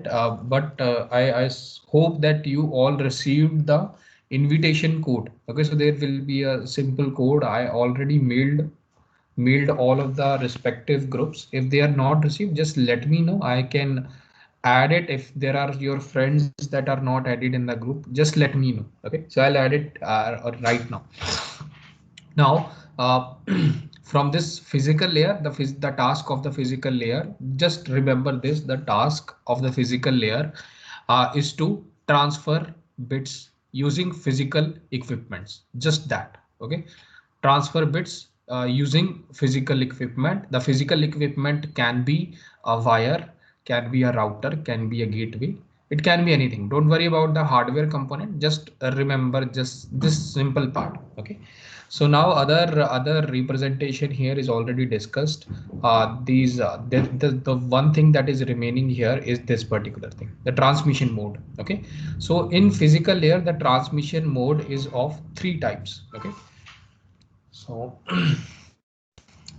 but I hope that you all received the invitation code. Okay, so there will be a simple code. I already mailed all of the respective groups. If they are not received, just let me know. I can add it. If there are your friends that are not added in the group, just let me know. Okay, so I'll add it right now. Now, from this physical layer, the task of the physical layer, just remember this, the task of the physical layer is to transfer bits using physical equipments. Just that. Okay. Transfer bits using physical equipment. The physical equipment can be a wire, can be a router, can be a gateway. It can be anything. Don't worry about the hardware component. Just remember just this simple part. Okay. So now other representation here is already discussed. These the one thing that is remaining here is this particular thing, the transmission mode. Okay. So in physical layer, the transmission mode is of three types. Okay. So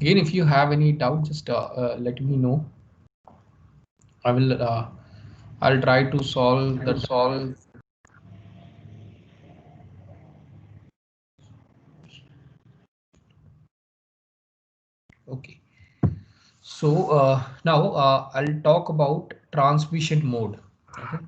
again, if you have any doubt, just let me know. I will I'll try to solve the okay. So now I'll talk about transmission mode. Okay.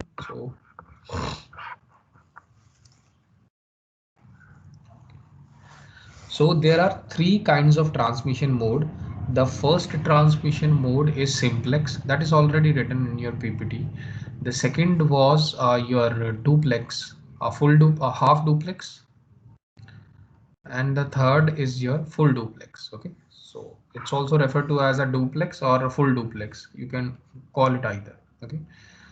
So there are three kinds of transmission mode. The first transmission mode is simplex, that is already written in your PPT. The second was your duplex, a half duplex, and the third is your full duplex. Okay, so it's also referred to as a duplex or a full duplex. You can call it either. Okay,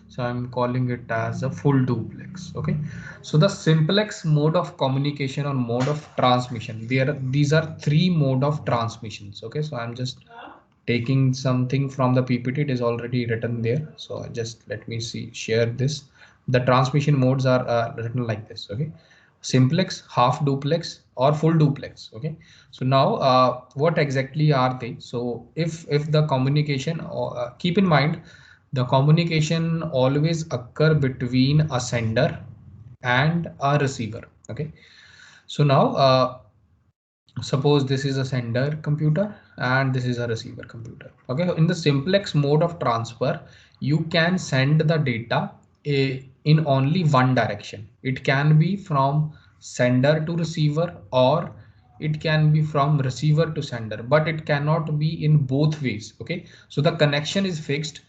so I'm calling it as a full duplex. Okay, so the simplex mode of communication or mode of transmission, these are three mode of transmissions. Okay, so I'm just taking something from the PPT. It is already written there, so just let me see, share this. The transmission modes are written like this. Okay, simplex, half duplex, or full duplex. Okay, so now what exactly are they? So if the communication, keep in mind, the communication always occur between a sender and a receiver. Okay, so now suppose this is a sender computer and this is a receiver computer. Okay, in the simplex mode of transfer, you can send the data in only one direction. It can be from sender to receiver, or it can be from receiver to sender, but it cannot be in both ways. Okay, so the connection is fixed,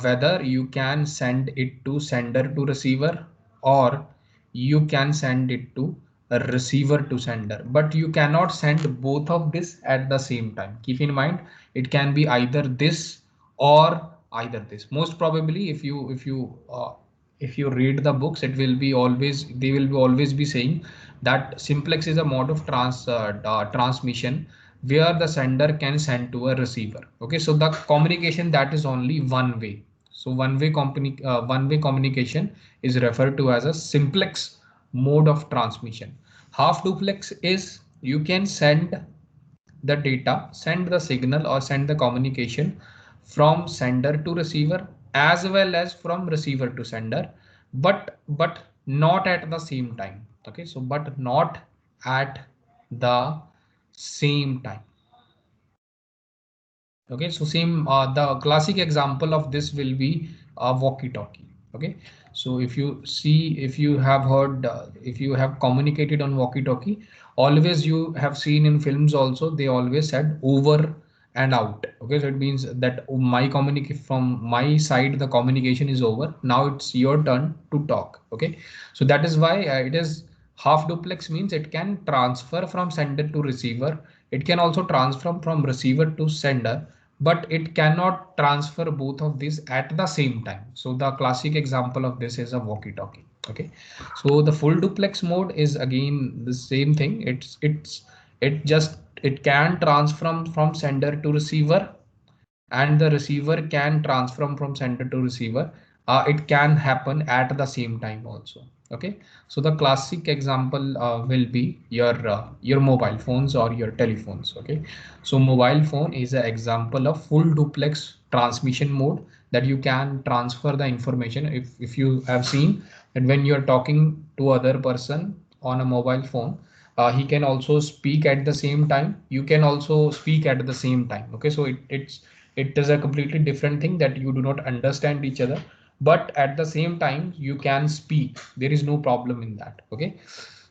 whether you can send it to sender to receiver, or you can send it to a receiver to sender, but you cannot send both of this at the same time. Keep in mind, it can be either this or either this. Most probably, if you read the books, it will be always, they will be always be saying that simplex is a mode of transmission where the sender can send to a receiver. Okay, so the communication, that is only one way. So one way communication is referred to as a simplex mode of transmission. Half duplex is, you can send the data, send the signal, or send the communication from sender to receiver as well as from receiver to sender, but not at the same time. Okay, so but not at the same time. Okay, so same, the classic example of this will be a walkie-talkie. Okay, so if you see, if you have heard, if you have communicated on walkie-talkie, always you have seen in films also, they always said over and out. Okay, so it means that my communicate from my side, the communication is over, now it's your turn to talk. Okay, so that is why it is half duplex, means it can transfer from sender to receiver. It can also transfer from receiver to sender, but it cannot transfer both of these at the same time. So the classic example of this is a walkie-talkie. Okay, so the full duplex mode is again the same thing. It can transfer from sender to receiver, and the receiver can transfer from sender to receiver. It can happen at the same time also. Okay, so the classic example will be your mobile phones or your telephones. Okay, so mobile phone is an example of full duplex transmission mode, that you can transfer the information. If you have seen that when you're talking to other person on a mobile phone, he can also speak at the same time, you can also speak at the same time. Okay, so it is a completely different thing, that you do not understand each other, but at the same time you can speak, there is no problem in that. Okay,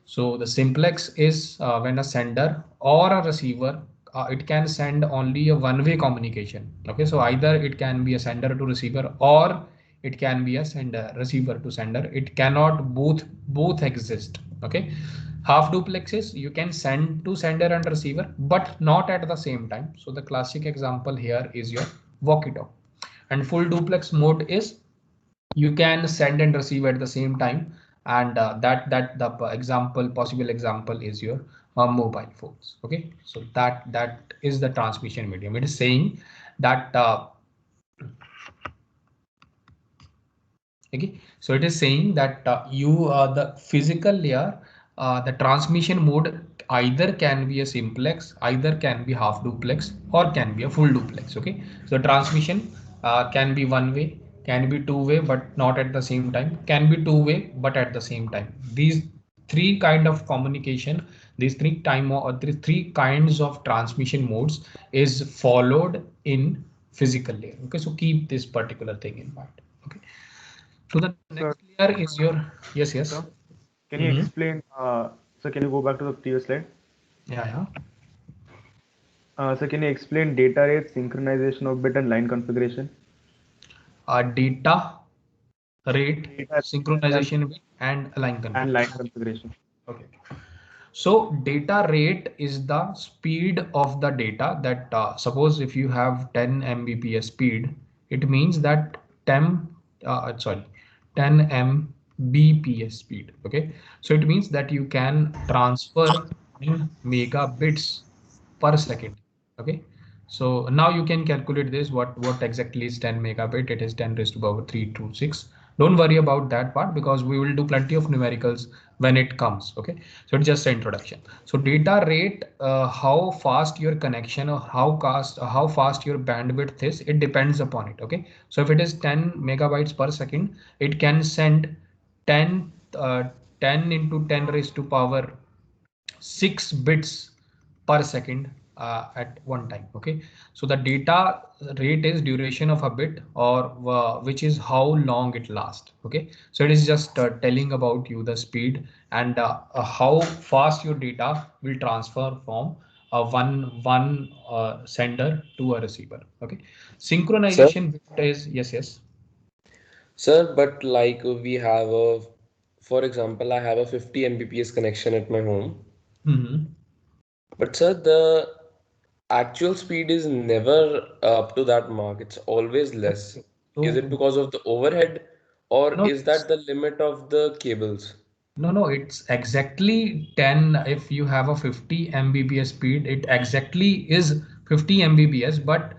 so the simplex is when a sender or a receiver, it can send only a one-way communication. Okay, so either it can be a sender to receiver, or it can be a sender receiver to sender. It cannot both exist. Okay, half duplexes you can send to sender and receiver, but not at the same time. So the classic example here is your walkie-talkie. And full duplex mode is you can send and receive at the same time, and that the example, possible example is your mobile phones. Okay, so that is the transmission medium. It is saying that okay, so it is saying that you the physical layer, the transmission mode either can be a simplex, either can be half duplex, or can be a full duplex. Okay, so transmission can be one way, can be two way but not at the same time, can be two way but at the same time. These three kind of communication, these these three kinds of transmission modes is followed in physical layer. Okay, so keep this particular thing in mind. Okay, so the next Sir, layer is your, yes, yes. sir, can you Mm-hmm. explain? Sir, can you go back to the previous slide? Yeah, yeah. Sir, can you explain data rate, synchronization of bit and line configuration? Data rate, Data and synchronization bit, and line line configuration. configuration. Okay. So data rate is the speed of the data, that suppose if you have 10 Mbps speed, it means that 10 sorry 10 Mbps speed. Okay, so it means that you can transfer 10 megabits per second. Okay, so now you can calculate this, what exactly is 10 megabit. It is 10 raised to power 3 to 6. Don't worry about that part, because we will do plenty of numericals when it comes. Okay, so it's just an introduction. So data rate, how fast your connection, or how fast your bandwidth is, it depends upon it. Okay, so if it is 10 megabytes per second, it can send 10 10 into 10 raised to power 6 bits per second at one time. Okay, so the data rate is duration of a bit, or which is how long it lasts. Okay, so it is just telling about you the speed, and how fast your data will transfer from one sender to a receiver. Okay, Sir, synchronization bit is, yes, yes. sir, but like we have a, for example, I have a 50 Mbps connection at my home. Mm-hmm. But sir, the actual speed is never up to that mark. It's always less. Is it So because of the overhead, or no, is that the limit of the cables? no, no, it's exactly 10. If you have a 50 Mbps speed, it exactly is 50 Mbps, but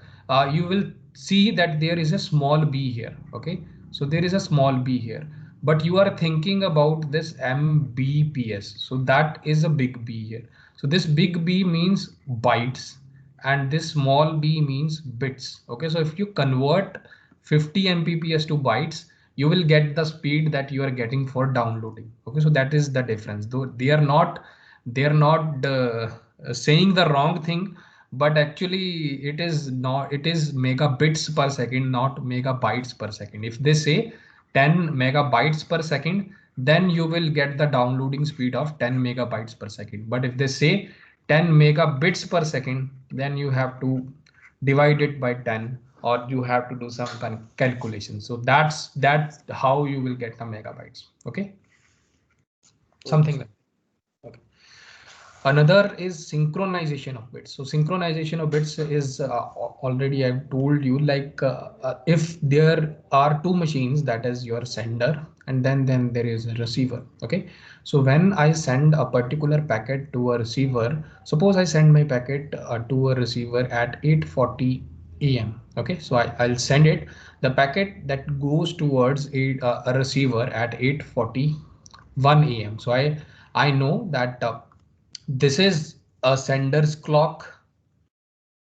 you will see that there is a small b here. Okay, so there is a small b here, but you are thinking about this Mbps. So that is a big B here. So this big B means bytes, and this small b means bits. Okay, so if you convert 50 Mbps to bytes, you will get the speed that you are getting for downloading. Okay, so that is the difference. Though they are not saying the wrong thing, but actually it is megabits per second, not megabytes per second. If they say 10 megabytes per second, then you will get the downloading speed of 10 megabytes per second. But if they say 10 megabits per second, then you have to divide it by 10, or you have to do some kind of calculation. So that's how you will get the megabytes. Okay, Okay, something sir. like that. Okay. Another is synchronization of bits. So synchronization of bits is already I've told you, like if there are two machines, that is your sender, and then there is a receiver. Okay, so when I send a particular packet to a receiver, suppose I send my packet to a receiver at 8:40 a.m. Okay, so I'll send it, the packet that goes towards a receiver at 8:41 a.m. So I know that this is a sender's clock,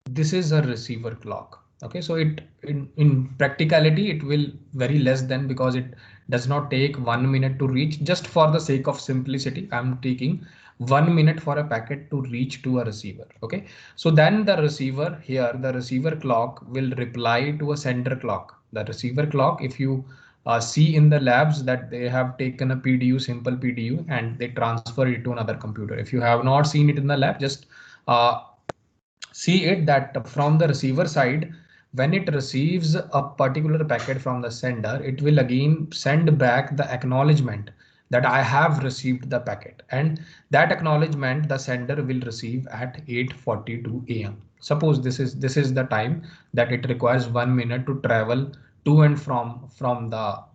this is a receiver clock. Okay, so in practicality it will very less than, because it does not take 1 minute to reach. Just for the sake of simplicity, I'm taking 1 minute for a packet to reach to a receiver. Okay, so then the receiver here, the receiver clock will reply to a sender clock. The receiver clock, if you see in the labs, that they have taken a PDU, simple PDU, and they transfer it to another computer. If you have not seen it in the lab, just uh, see it that from the receiver side, when it receives a particular packet from the sender, it will again send back the acknowledgement that I have received the packet, and that acknowledgement the sender will receive at 8:42 a.m. Suppose this is the time that it requires 1 minute to travel to and from the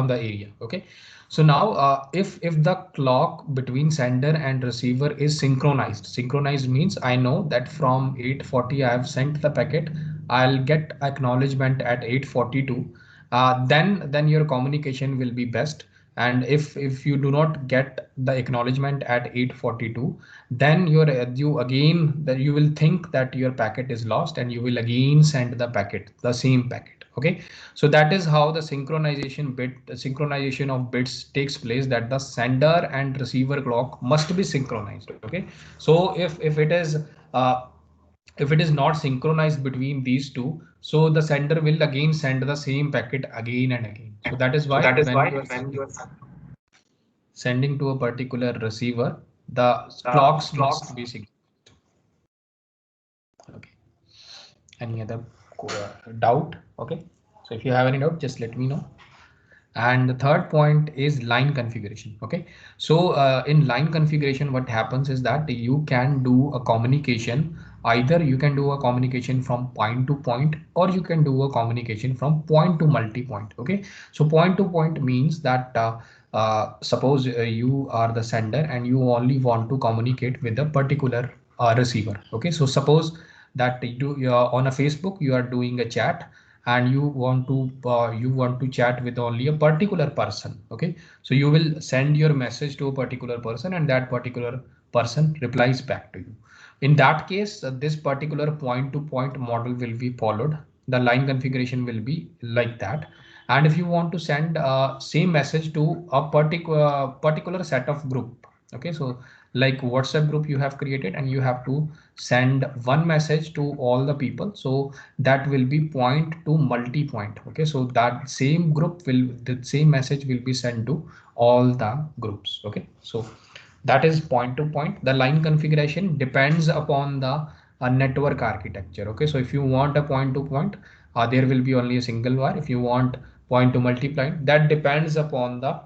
area. Okay, so now if the clock between sender and receiver is synchronized means I know that from 8:40 I have sent the packet, I'll get acknowledgement at 8:42. Then your communication will be best. And if you do not get the acknowledgement at 8:42, then you again, that you will think that your packet is lost, and you will again send the same packet. Okay, so that is how the synchronization of bits takes place, that the sender and receiver clock must be synchronized. Okay, so uh, if it is not synchronized between these two, so the sender will again send the same packet again and again. So that is why when you are sending to a particular receiver, the clocks must be synchronized. Okay, any other doubt? Okay, so if you have any doubt, just let me know. And the third point is line configuration. Okay, so in line configuration, what happens is that you can do a communication. Either you can do a communication from point to point, or you can do a communication from point to multi-point. Okay, so point to point means that suppose you are the sender and you only want to communicate with a particular receiver. Okay, so suppose that you are on a Facebook, you are doing a chat, and you want to chat with only a particular person. Okay, so you will send your message to a particular person, and that particular person replies back to you. In that case, this particular point to point model will be followed. The line configuration will be like that. And if you want to send same message to a particular set of group, okay, so like WhatsApp group you have created, and you have to send one message to all the people, so that will be point to multi-point. Okay, so that same group will, the same message will be sent to all the groups. Okay, so that is point to point. The line configuration depends upon the network architecture. Okay, so if you want a point to point, there will be only a single wire. If you want point to multiply, that depends upon the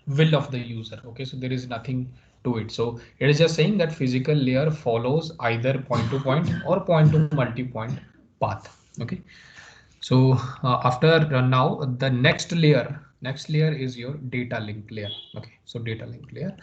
will of the user. Okay, so there is nothing to it. So it is just saying that physical layer follows either point to point or point to multi-point path. Okay, so after now the next layer is your data link layer. Okay, so data link layer,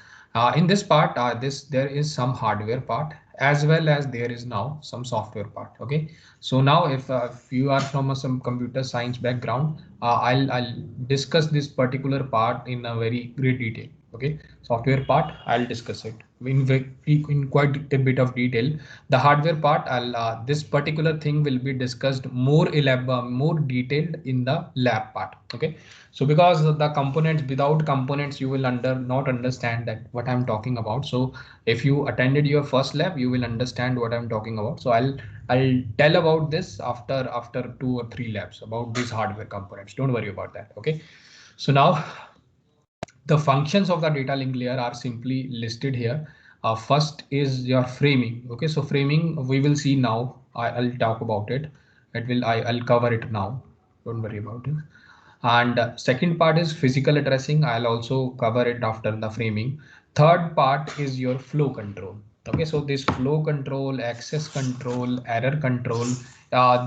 in this part, there is some hardware part as well as there is now some software part. Okay, so now if you are from some computer science background, I'll discuss this particular part in a very great detail. Okay, software part I'll discuss it in quite a bit of detail. The hardware part, this particular thing will be discussed more more detailed in the lab part. Okay, so because the components, without components you will not understand that what I'm talking about. So if you attended your first lab, you will understand what I'm talking about. So I'll tell about this after 2 or 3 labs about these hardware components. Don't worry about that. Okay, so now the functions of the data link layer are simply listed here. First is your framing. Okay, so framing we will see now. I'll talk about it. I'll cover it now. Don't worry about it. And second part is physical addressing. I'll also cover it after the framing. Third part is your flow control. Okay, so this flow control, access control, error control,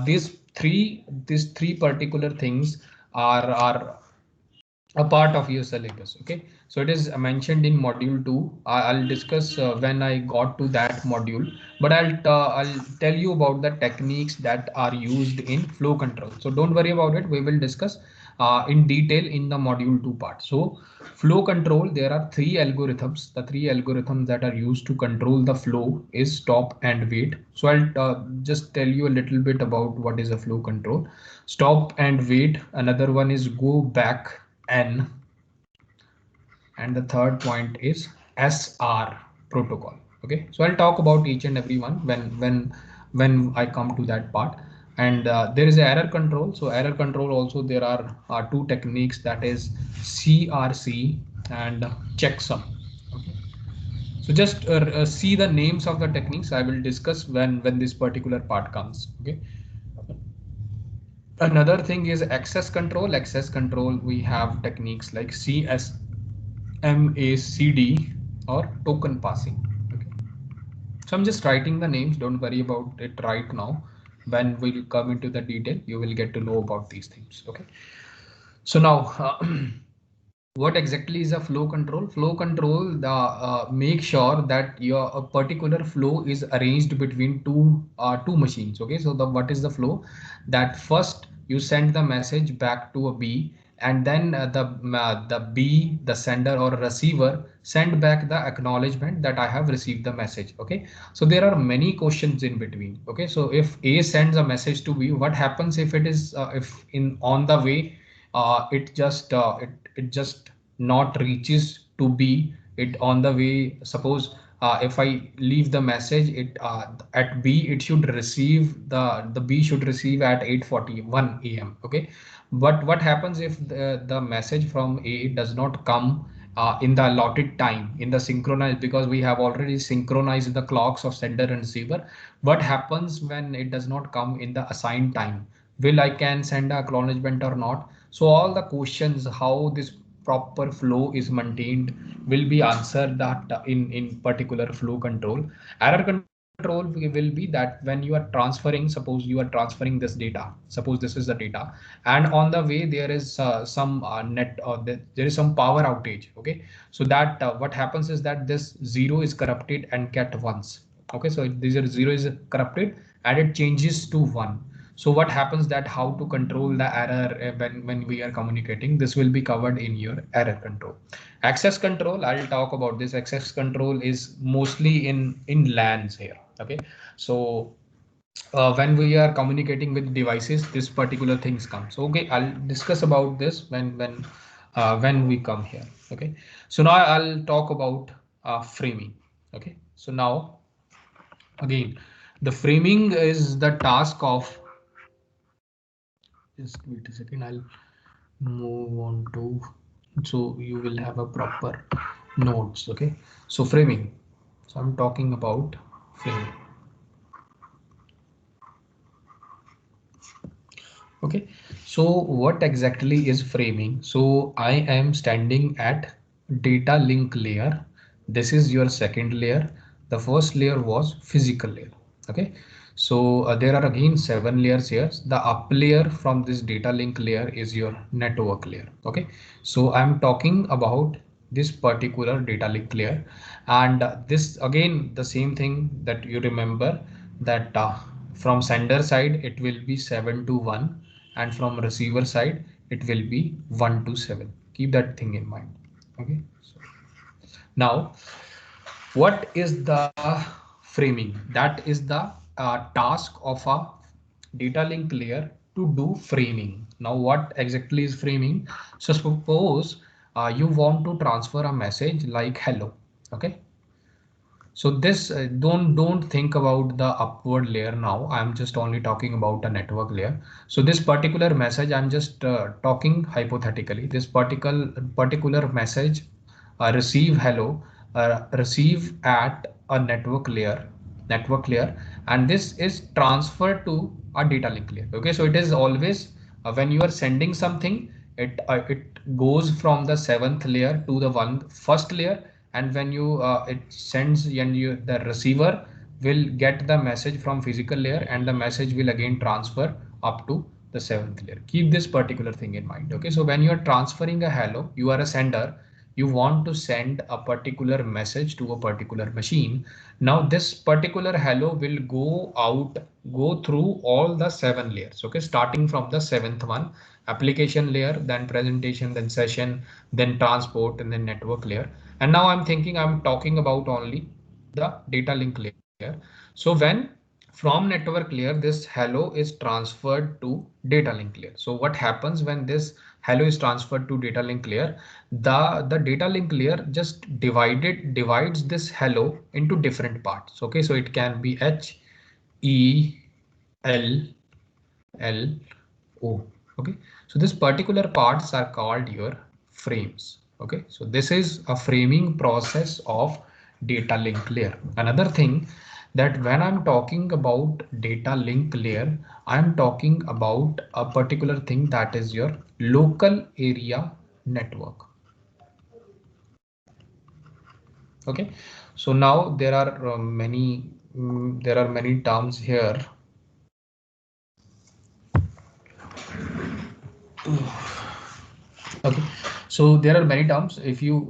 these three particular things are a part of your syllabus. Okay, so it is mentioned in module 2. I'll discuss when I got to that module, but I'll tell you about the techniques that are used in flow control. So don't worry about it, we will discuss. in detail in the module 2 part. So flow control, there are three algorithms. The three algorithms that are used to control the flow is stop and wait. So I'll just tell you a little bit about what is a flow control. Stop and wait. Another one is go back N. And the third point is SR protocol. Okay, so I'll talk about each and every one when I come to that part. And there is error control. So error control also, there are two techniques, that is CRC and checksum. Okay, so just see the names of the techniques. I will discuss when this particular part comes. Okay, another thing is access control. Access control, we have techniques like MACD or token passing. Okay, so I'm just writing the names, don't worry about it right now. When we'll come into the detail, you will get to know about these things. Okay, so now what exactly is a flow control? Flow control, the make sure that your a particular flow is arranged between two machines. Okay, so the what is the flow? That first you send the message back to a B, and then the B, the sender or receiver, send back the acknowledgement that I have received the message. Okay, so there are many questions in between. Okay, so if A sends a message to B, what happens if it is if in on the way it just not reaches to B, it on the way, suppose if I leave the message, it at B, it should receive the B should receive at 8:41 a.m. Okay, but what happens if the message from A does not come in the allotted time, in the synchronized, because we have already synchronized the clocks of sender and receiver. What happens when it does not come in the assigned time? Will I can send a acknowledgement or not? So all the questions how this proper flow is maintained will be answered that in particular flow control. Error control will be that when you are transferring, suppose you are transferring this data, suppose this is the data, and on the way there is some net or there is some power outage. Okay, so that what happens is that this zero is corrupted and get ones. Okay, so this zero is corrupted and it changes to one. So what happens that how to control the error when we are communicating, this will be covered in your error control. Access control, I'll talk about this. Access control is mostly in LANs here. Okay, so when we are communicating with devices, this particular things comes. Okay, I'll discuss about this when we come here. Okay, so now I'll talk about framing. Okay, so now again, the framing is the task of, just wait a second, I'll move on to, so you will have a proper notes. Okay, so framing, so I'm talking about framing. Okay, so what exactly is framing? So I am standing at data link layer. This is your second layer. The first layer was physical layer. Okay, so there are again 7 layers here. The up layer from this data link layer is your network layer. Okay, so I'm talking about this particular data link layer, and this again the same thing that you remember, that from sender side it will be 7 to 1, and from receiver side it will be 1 to 7. Keep that thing in mind. Okay, so now what is the framing? That is the task of a data link layer to do framing. Now what exactly is framing? So suppose you want to transfer a message like hello. Okay, so this don't think about the upward layer now. I'm just only talking about a network layer. So this particular message, I'm just talking hypothetically. This particular message receive hello, receive at a network layer, and this is transferred to a data link layer. Okay, so it is always when you are sending something, it goes from the 7th layer to the first layer, and when you it sends, and you the receiver will get the message from physical layer, and the message will again transfer up to the 7th layer. Keep this particular thing in mind. Okay, so when you are transferring a hello, you are a sender, you want to send a particular message to a particular machine. Now this particular hello will go through all the 7 layers. Okay, starting from the 7th one, application layer, then presentation, then session, then transport, and then network layer. And now I'm talking about only the data link layer. So when from network layer, this hello is transferred to data link layer. So what happens when this hello is transferred to data link layer? The data link layer just divides this hello into different parts. Okay, so it can be H, E, L, L, O. Okay, so this particular parts are called your frames. Okay, so this is a framing process of data link layer. Another thing, that when I'm talking about data link layer, I'm talking about a particular thing, that is your local area network. Okay, so now there are many terms here. Okay, so there are many terms. If you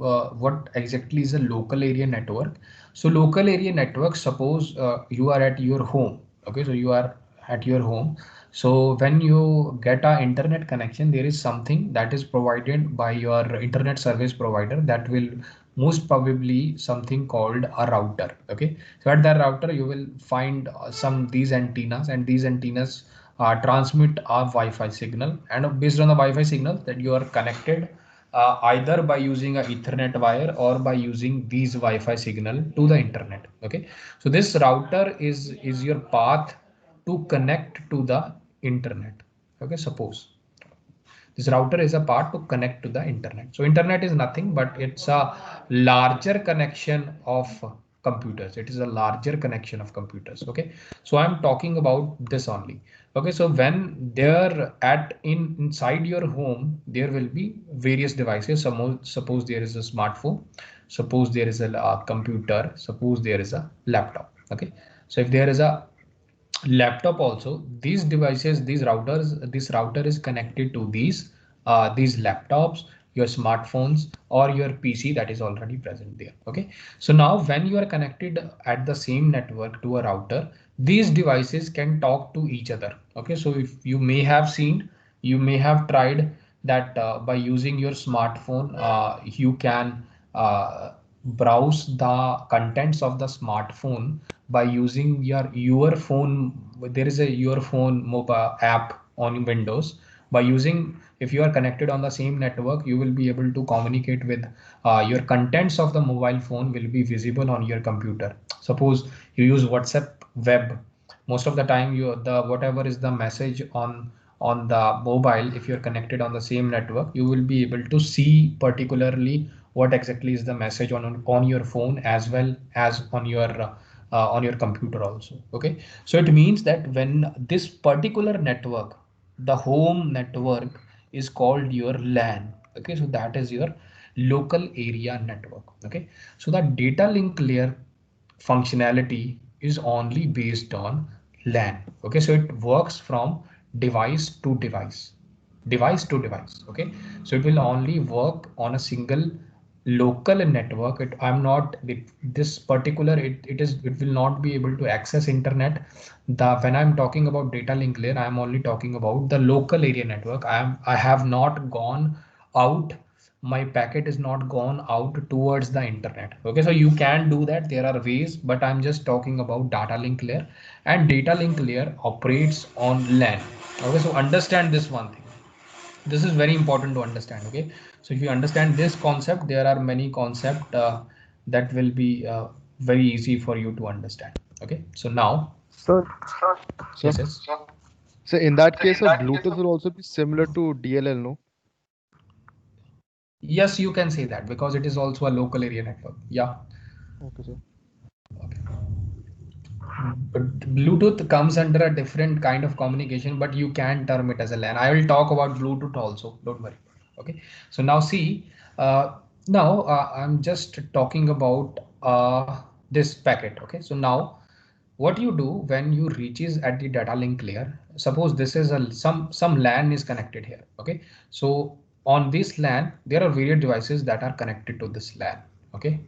what exactly is a local area network? So local area network, suppose you are at your home. Okay, so you are at your home. So when you get a internet connection, there is something that is provided by your internet service provider, that will most probably something called a router. Okay, so at that router you will find some these antennas, and these antennas transmit a Wi-Fi signal, and based on the Wi-Fi signal that you are connected either by using a Ethernet wire or by using these Wi-Fi signal to the internet. Okay, so this router is your path to connect to the internet. Okay, suppose this router is a part to connect to the internet. So internet is nothing but it's a larger connection of computers. It is a larger connection of computers. Okay, so I'm talking about this only. Okay, so when they're inside your home, there will be various devices. Suppose there is a smartphone, suppose there is a computer, suppose there is a laptop. Okay, so if there is a laptop also, these devices, these routers, this router is connected to these laptops, your smartphones, or your PC that is already present there. Okay, so now when you are connected at the same network to a router, these devices can talk to each other. Okay, so if you may have seen, you may have tried that by using your smartphone, you can browse the contents of the smartphone by using your phone. There is a your phone mobile app on Windows. By using, if you are connected on the same network, you will be able to communicate with your contents of the mobile phone will be visible on your computer. Suppose you use WhatsApp web, most of the time you the whatever is the message on the mobile, if you're connected on the same network, you will be able to see particularly what exactly is the message on your phone, as well as on your computer also. Okay, so it means that when this particular network, the home network, is called your LAN. Okay, so that is your local area network. Okay, so the data link layer functionality is only based on LAN. Okay, so it works from device to device, device to device. Okay, so it will only work on a single local network. I'm not this particular, it will not be able to access internet. When I'm talking about data link layer, I'm only talking about the local area network. I have not gone out, my packet is not gone out towards the internet. Okay, so you can do that, there are ways, but I'm just talking about data link layer, and data link layer operates on LAN. Okay, so understand this one thing, this is very important to understand. Okay, so if you understand this concept, there are many concepts that will be very easy for you to understand. Okay, so now, So, yes, So, yes, so in that case, Bluetooth will also be similar to DLL, no? yes, you can say that, because it is also a local area network. Yeah. Okay, sir. Okay. But Bluetooth comes under a different kind of communication, but you can term it as a LAN. I will talk about Bluetooth also, don't worry. Okay, so now see, I'm just talking about this packet. Okay, so now what you do when you reaches at the data link layer, suppose this is some LAN is connected here. Okay, so on this LAN, there are various devices that are connected to this LAN. Okay.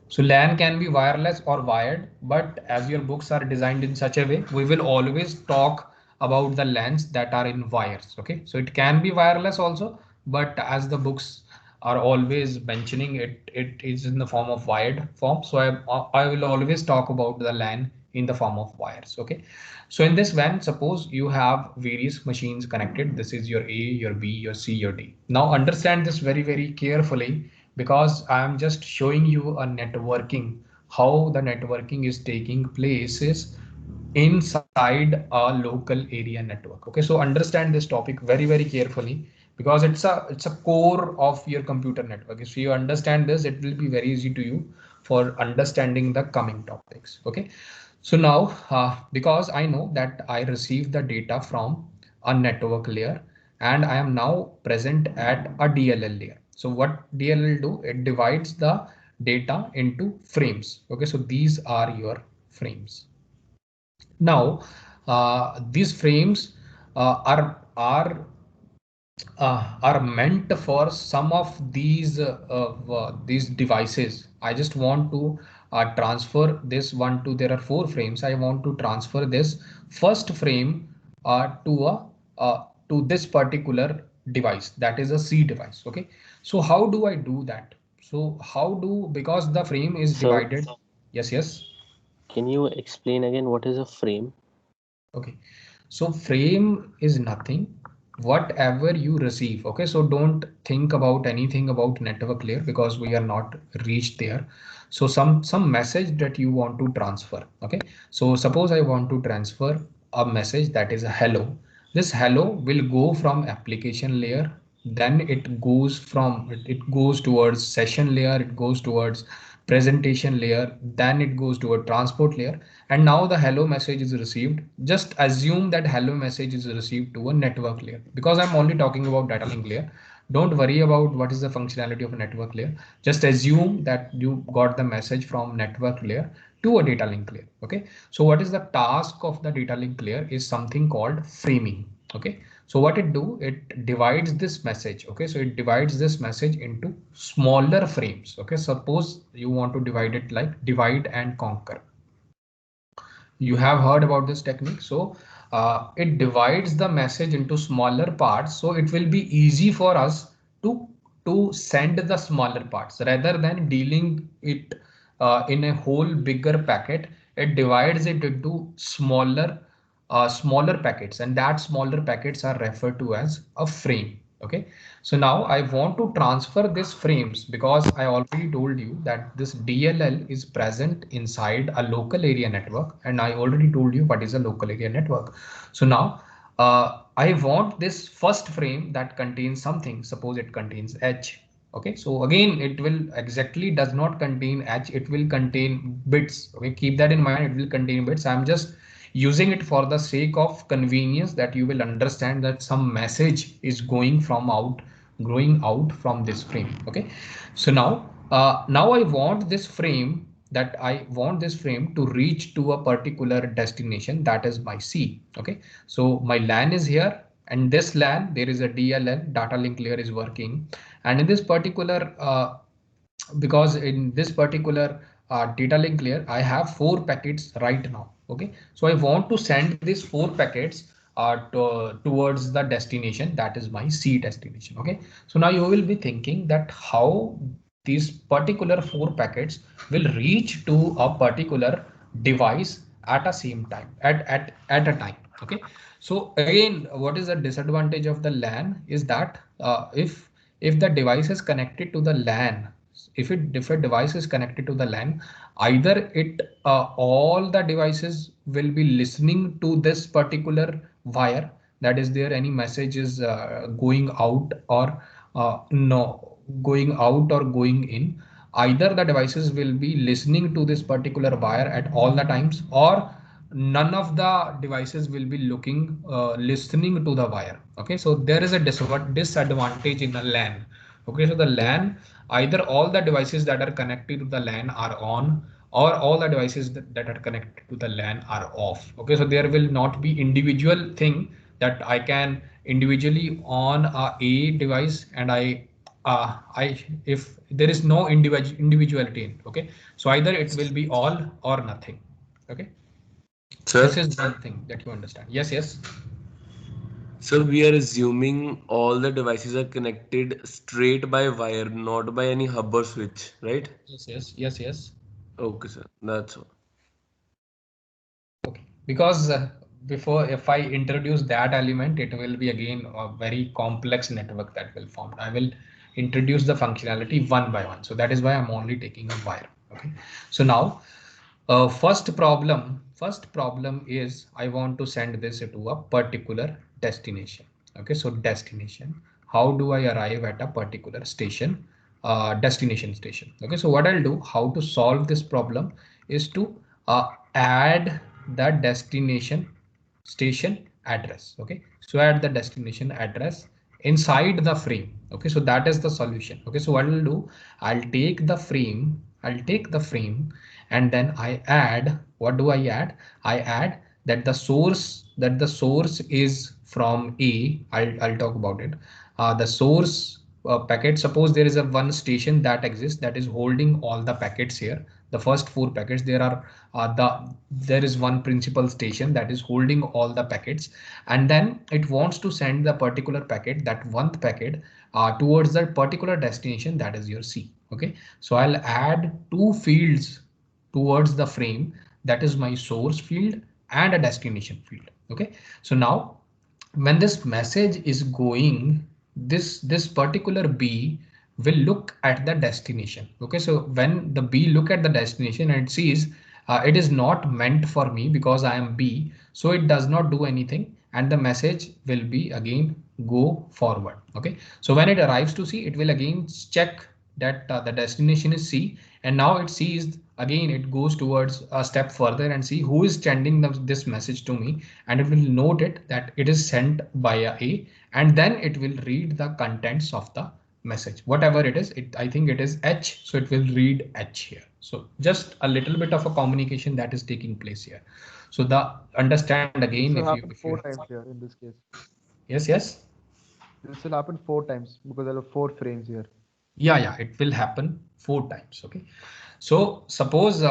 So LAN can be wireless or wired, but as your books are designed in such a way, we will always talk about the LANs that are in wires. Okay. So it can be wireless also, but as the books are always mentioning it, it is in the form of wired form. So I will always talk about the LAN in the form of wires. Okay. So in this WAN, suppose you have various machines connected. This is your A, your B, your C, your D. Now understand this very, very carefully because I am just showing you a networking, how the networking is taking place is inside a local area network. Okay, so understand this topic very, very carefully because it's a core of your computer network. If you understand this, it will be very easy to you for understanding the coming topics. Okay, so now because I know that I received the data from a network layer and I am now present at a DLL layer. So what DLL do? It divides the data into frames. Okay, so these are your frames. Now, these frames are meant for some of these devices. I just want to transfer this one to, there are four frames. I want to transfer this first frame to this particular device, that is a C device. Okay, so how do I do that? So how do, because the frame is Sir, divided. Yes, yes. can you explain again what is a frame? Okay, so frame is nothing, whatever you receive. Okay, so don't think about anything about network layer because we are not reached there. So some message that you want to transfer. Okay, so suppose I want to transfer a message that is a hello. This hello will go from application layer, then it goes towards session layer, it goes towards presentation layer, then it goes to a transport layer, and now the hello message is received. Just assume that hello message is received to a network layer because I'm only talking about data link layer. Don't worry about what is the functionality of a network layer. Just assume that you got the message from network layer to a data link layer. Okay, so what is the task of the data link layer is something called framing. Okay, so what it do, it divides this message. Okay, so it divides this message into smaller frames. Okay, suppose you want to divide it like divide and conquer. You have heard about this technique. So it divides the message into smaller parts, so it will be easy for us to send the smaller parts rather than dealing it in a whole bigger packet. It divides it into smaller packets, and that smaller packets are referred to as a frame. Okay, so now I want to transfer these frames because I already told you that this DLL is present inside a local area network, and I already told you what is a local area network. So now I want this first frame that contains something. Suppose it contains H. Okay, so again it will exactly does not contain H, it will contain bits. Okay, keep that in mind, it will contain bits. I'm just using it for the sake of convenience that you will understand that some message is going out from this frame. Okay, so now I want this frame, to reach to a particular destination, that is my C. Okay, so my LAN is here, and this LAN there is a DLL, data link layer, is working, and in this particular because in this particular data link layer I have 4 packets right now. Okay, so I want to send these 4 packets towards the destination, that is my C destination. Okay, so now you will be thinking that how these particular 4 packets will reach to a particular device at a same time, at a time. Okay, so again, what is the disadvantage of the LAN is that if the device is connected to the LAN, if a device is connected to the LAN, either it all the devices will be listening to this particular wire, that is there any message is going out or no going out or going in. Either the devices will be listening to this particular wire at all the times, or none of the devices will be listening to the wire. Okay, so there is a disadvantage in a LAN. Okay, so the LAN, either all the devices that are connected to the LAN are on, or all the devices that are connected to the LAN are off. Okay, so there will not be individual thing that I can individually on a device, and if there is no individuality in it, okay, so either it will be all or nothing. Okay, this Sir, is one thing that you understand. Yes, yes. so we are assuming all the devices are connected straight by wire, not by any hub or switch, right? Yes, yes, yes, yes. Okay, sir. That's all. Okay, because before, if I introduce that element, it will be again a very complex network that will form. I will introduce the functionality one by one. So that is why I'm only taking a wire. Okay, so now first problem is I want to send this to a particular destination. Okay, so destination, how do I arrive at a particular station, destination station? Okay, so what I'll do, how to solve this problem is to add the destination station address. Okay, so add the destination address inside the frame. Okay, so that is the solution. Okay, so what I'll do, I'll take the frame, and then I add, what do I add? I add that the source is from A. I'll talk about it. The source packet, suppose there is a one station that exists that is holding all the packets here. The first four packets, there is one principal station that is holding all the packets, and then it wants to send the particular packet, that one packet, towards that particular destination, that is your C. Okay, so I'll add two fields towards the frame, that is my source field and a destination field. Okay, so now when this message is going, this particular B will look at the destination. Okay, so when the B look at the destination and it sees it is not meant for me because I am B, so it does not do anything, and the message will be again go forward. Okay, so when it arrives to C, it will again check that the destination is C, and now it sees again, it goes towards a step further and see who is sending this message to me, and it will note it that it is sent via A, and then it will read the contents of the message, whatever it is. I think it is H, so it will read H here. So just a little bit of a communication that is taking place here. So the understand again, This will if happen you 4 times here in this case. yes, yes. This will happen 4 times because there are 4 frames here. Yeah, it will happen 4 times. Okay, so suppose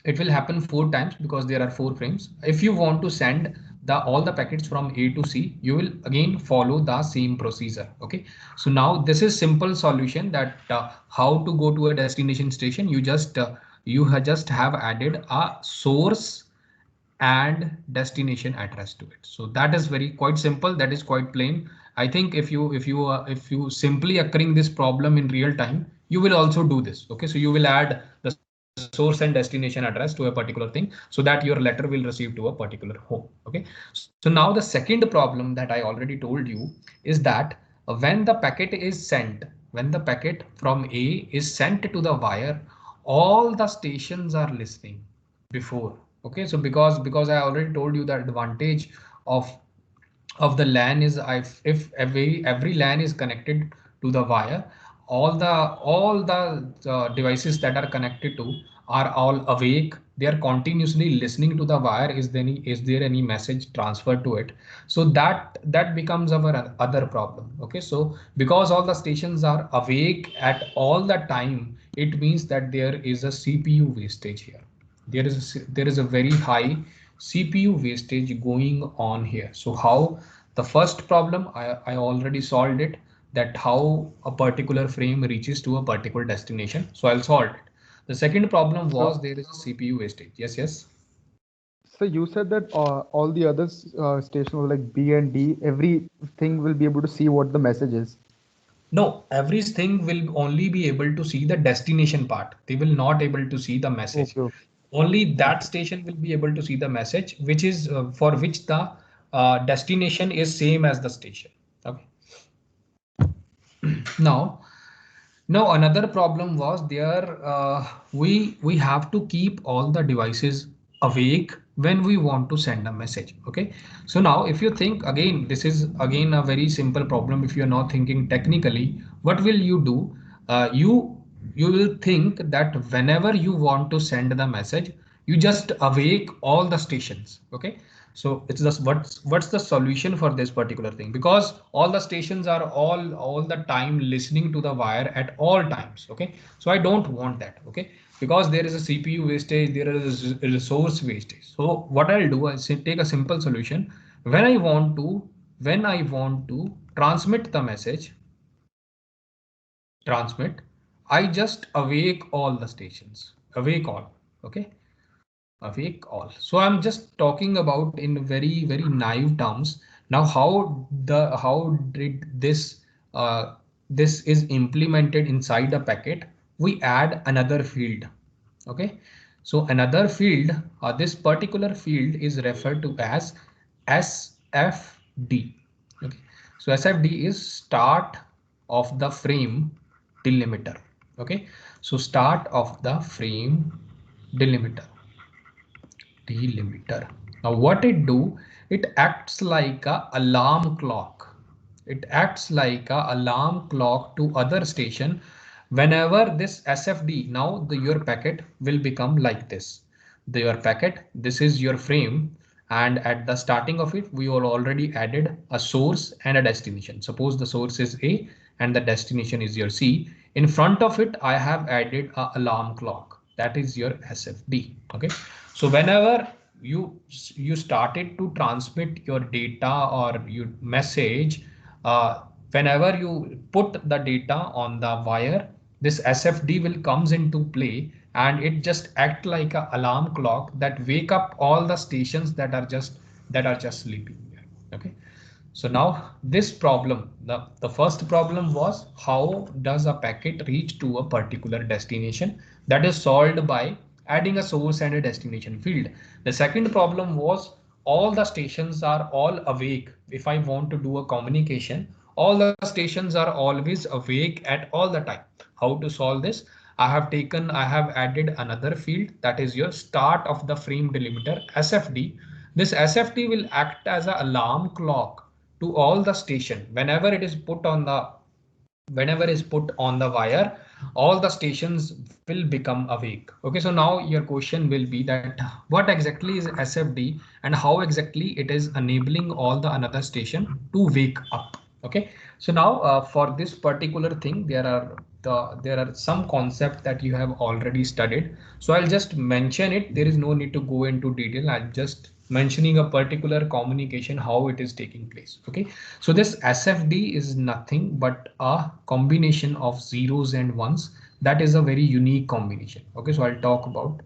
it will happen 4 times because there are 4 frames. If you want to send all the packets from A to C, you will again follow the same procedure. Okay, so now this is simple solution that how to go to a destination station. You just have added a source and destination address to it. So that is very quite simple. That is quite plain. I think if you simply occurring this problem in real time, you will also do this. Okay, so you will add the source and destination address to a particular thing so that your letter will receive to a particular home. Okay, so now the second problem that I already told you is that when the packet is sent, when the packet from A is sent to the wire, all the stations are listening before. Okay, so because I already told you the advantage of the LAN is if every LAN is connected to the wire, all the devices that are connected to are all awake. They are continuously listening to the wire. Is there any message transferred to it? So that becomes our other problem. Okay, so because all the stations are awake at all the time, it means that there is a CPU wastage here. There is a very high CPU wastage going on here. So how the first problem I already solved it, that how a particular frame reaches to a particular destination. So I'll solve it. The second problem was there is a CPU wastage. Yes, yes. So you said that all the other stations like B and D, everything will be able to see what the message is. No, everything will only be able to see the destination part. They will not able to see the message. Okay, okay. Only that station will be able to see the message, which is for which the destination is same as the station. Okay. Now, another problem was there. We have to keep all the devices awake when we want to send a message. Okay, so now if you think again, this is again a very simple problem. If you're not thinking technically, what will you do? You will think that whenever you want to send the message, you just awake all the stations. Okay, So it's just what's the solution for this particular thing? Because all the stations are all the time listening to the wire at all times. Okay, so I don't want that. Okay, because there is a CPU wastage, there is a resource wastage. So what I'll do, take a simple solution. When I want to transmit the message, I just awake all the stations, awake all. Okay, awake all. So I'm just talking about in very naive terms. Now how did this is implemented inside the packet? We add another field. Okay, so another field, this particular field is referred to as SFD. Okay, so SFD is start of the frame delimiter. Okay, so start of the frame delimiter. Now what it do, it acts like a alarm clock. It acts like a alarm clock to other station. Whenever this SFD, now your packet will become like this. Your packet, this is your frame, and at the starting of it we all already added a source and a destination. Suppose the source is A and the destination is your C. In front of it I have added a alarm clock, that is your SFD. Okay, so whenever you started to transmit your data or your message, whenever you put the data on the wire, this SFD will comes into play and it just act like a alarm clock that wake up all the stations that are just sleeping there. Okay, so now this problem, the first problem was how does a packet reach to a particular destination? That is solved by adding a source and a destination field. The second problem was all the stations are all awake. If I want to do a communication, all the stations are always awake at all the time. How to solve this? I have added another field, that is your start of the frame delimiter, SFD. This SFD will act as an alarm clock to all the station. Whenever it is put on the wire, all the stations will become awake. Okay, so now your question will be that what exactly is SFD and how exactly it is enabling all the another station to wake up. Okay, so now for this particular thing there are some concept that you have already studied, so I'll just mention it. There is no need to go into detail. I'm just mentioning a particular communication, how it is taking place. Okay, so this SFD is nothing but a combination of zeros and ones. That is a very unique combination. Okay, so I'll talk about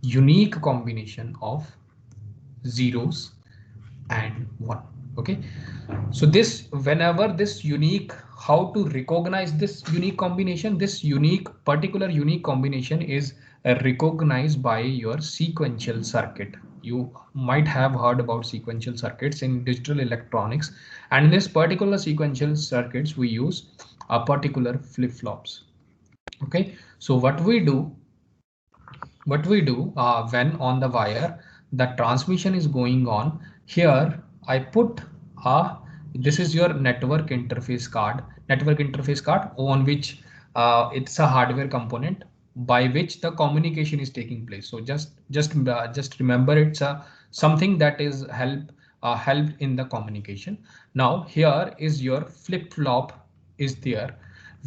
unique combination of zeros and 1. Okay, so this whenever this unique, how to recognize this unique combination, this particular unique combination is recognized by your sequential circuit. You might have heard about sequential circuits in digital electronics, and in this particular sequential circuits we use a particular flip-flops. Okay, so what we do when on the wire the transmission is going on, here I put this is your network interface card on which it's a hardware component by which the communication is taking place. So just remember, it's a something that is helped in the communication. Now here is your flip-flop is there.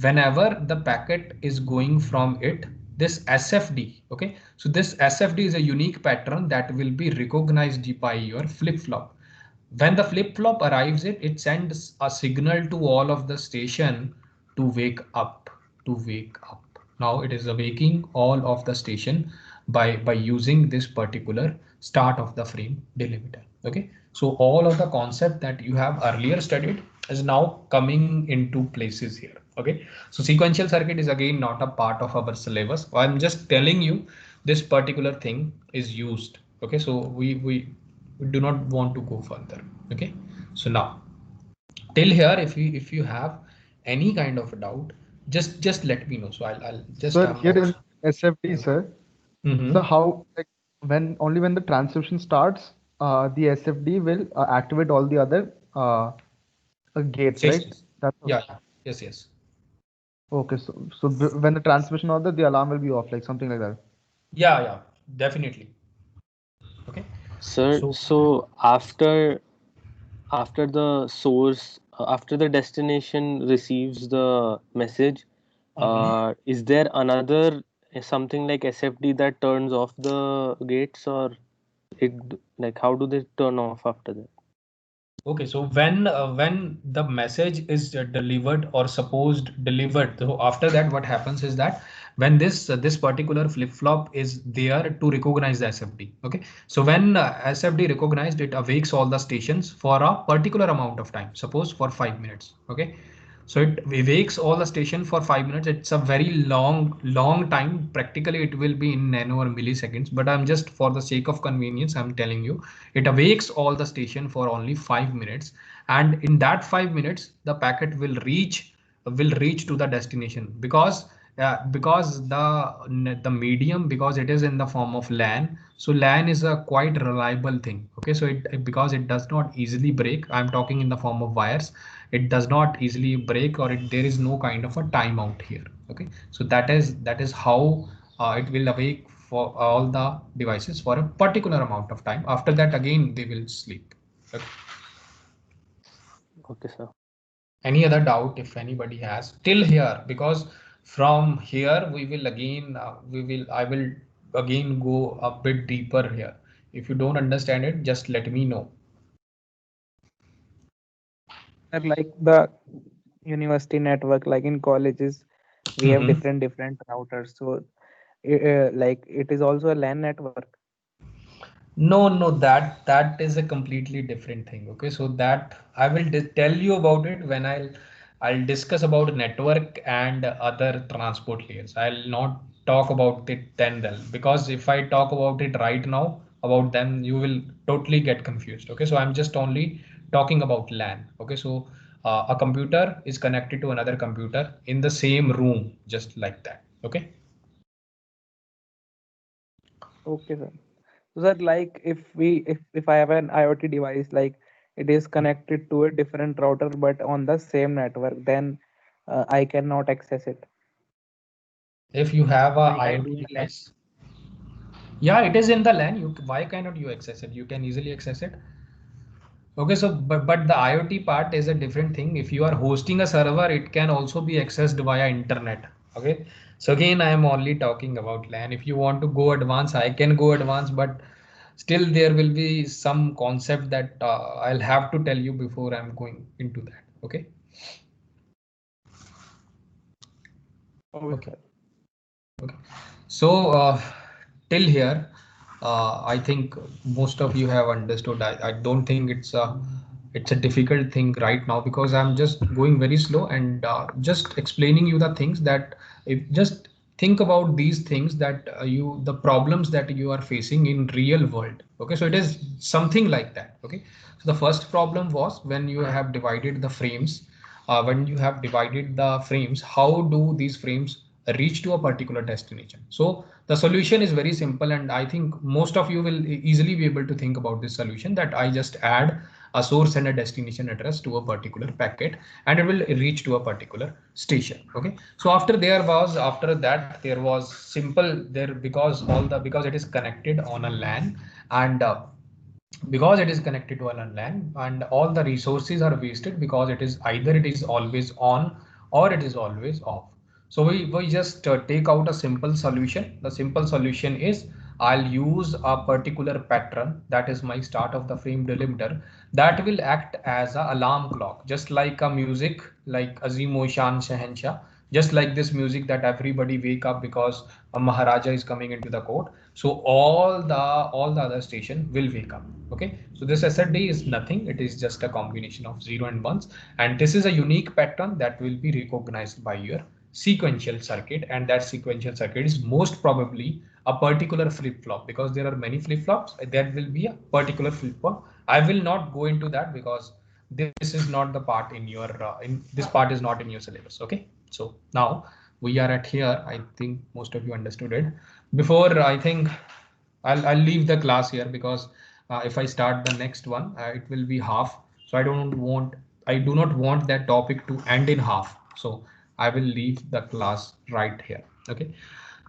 Whenever the packet is going from it, this SFD, okay, so this SFD is a unique pattern that will be recognized by your flip-flop. When the flip-flop arrives, it sends a signal to all of the station to wake up. Now it is awaking all of the station by using this particular start of the frame delimiter. Okay, so all of the concept that you have earlier studied is now coming into places here. Okay, so sequential circuit is again not a part of our syllabus. I'm just telling you this particular thing is used. Okay, so we do not want to go further. Okay, so now till here, if you have any kind of a doubt, just let me know. So I'll just Sir, here in SFD, sir. Mhm. So how, like, when the transmission starts, the SFD will activate all the other gates, right? Stations. That's Yeah. Yes. okay. So when the transmission order, the alarm will be off, like something like that. Yeah, definitely. Okay. Sir, So so after the source, after the destination receives the message, mhm. is there another something like SFD that turns off the gates, or it like how do they turn off after that? Okay, so when the message is delivered or supposed delivered, so after that what happens is that when this particular flip-flop is there to recognize the SFD. Okay, so when SFD recognized, it awakes all the stations for a particular amount of time, suppose for 5 minutes. Okay, so it awakes all the station for 5 minutes. It's a very long time. Practically it will be in nano or milliseconds, but I'm just, for the sake of convenience, I'm telling you it awakes all the station for only 5 minutes, and in that 5 minutes the packet will reach to the destination, because the medium, because it is in the form of LAN. So LAN is a quite reliable thing. Okay, so because it does not easily break, I'm talking in the form of wires, it does not easily break, or there is no kind of a timeout here. Okay, so that is how it will awake for all the devices for a particular amount of time. After that, again they will sleep. Okay. Okay, sir. Any other doubt if anybody has till here? Because from here we will again I will again go a bit deeper here. If you don't understand it, just let me know. Like the university network, like in colleges, we have Mhm. different routers. So, like it is also a LAN network. No, no, that is a completely different thing. Okay, so that I will tell you about it when I'll discuss about network and other transport layers. I'll not talk about it then, because if I talk about it right now about them, you will totally get confused. Okay, so I'm just only talking about LAN. Okay, so a computer is connected to another computer in the same room, just like that. Okay. Okay, sir. So that like if I have an IoT device, like it is connected to a different router but on the same network, then I cannot access it. If you have a Like I do IoT the LAN. device. Yeah, it is in the LAN. Why cannot you access it? You can easily access it. Okay, so but the IoT part is a different thing. If you are hosting a server, it can also be accessed via internet. Okay, so again, I am only talking about LAN. If you want to go advanced, I can go advanced, but still there will be some concept that I'll have to tell you before I'm going into that. Okay. Okay, Okay. sir. Okay. So till here, I think most of you have understood. I don't think it's a difficult thing right now, because I'm just going very slow and just explaining you the things that, if just think about these things that the problems that you are facing in real world. Okay, so it is something like that. Okay, so the first problem was when you have divided the frames. When you have divided the frames, how do these frames reach to a particular destination? So the solution is very simple, and I think most of you will easily be able to think about this solution, that I just add a source and a destination address to a particular packet, and it will reach to a particular station. Okay, so after that there was simple there, because it is connected on a LAN, and because it is connected to an LAN, and all the resources are wasted, because it is always on or it is always off. So we just take out a simple solution. The simple solution is, I'll use a particular pattern, that is my start of the frame delimiter, that will act as a alarm clock, just like a music, like Azim Shan Shahenshah, just like this music that everybody wake up because a Maharaja is coming into the court. So all the other station will wake up. Okay, so this SSD is nothing, it is just a combination of 0 and 1s, and this is a unique pattern that will be recognized by your sequential circuit, and that sequential circuit is most probably a particular flip-flop, because there are many flip-flops, there will be a particular flip-flop. I will not go into that, because this is not the part in your this part is not in your syllabus. Okay, so now we are at here. I think most of you understood it. Before, I think I'll leave the class here, because if I start the next one, it will be half. So I do not want that topic to end in half. So I will leave the class right here. Okay.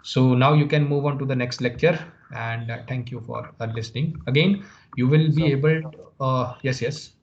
So now you can move on to the next lecture. and thank you for listening. Again, you will be able. Yes, yes.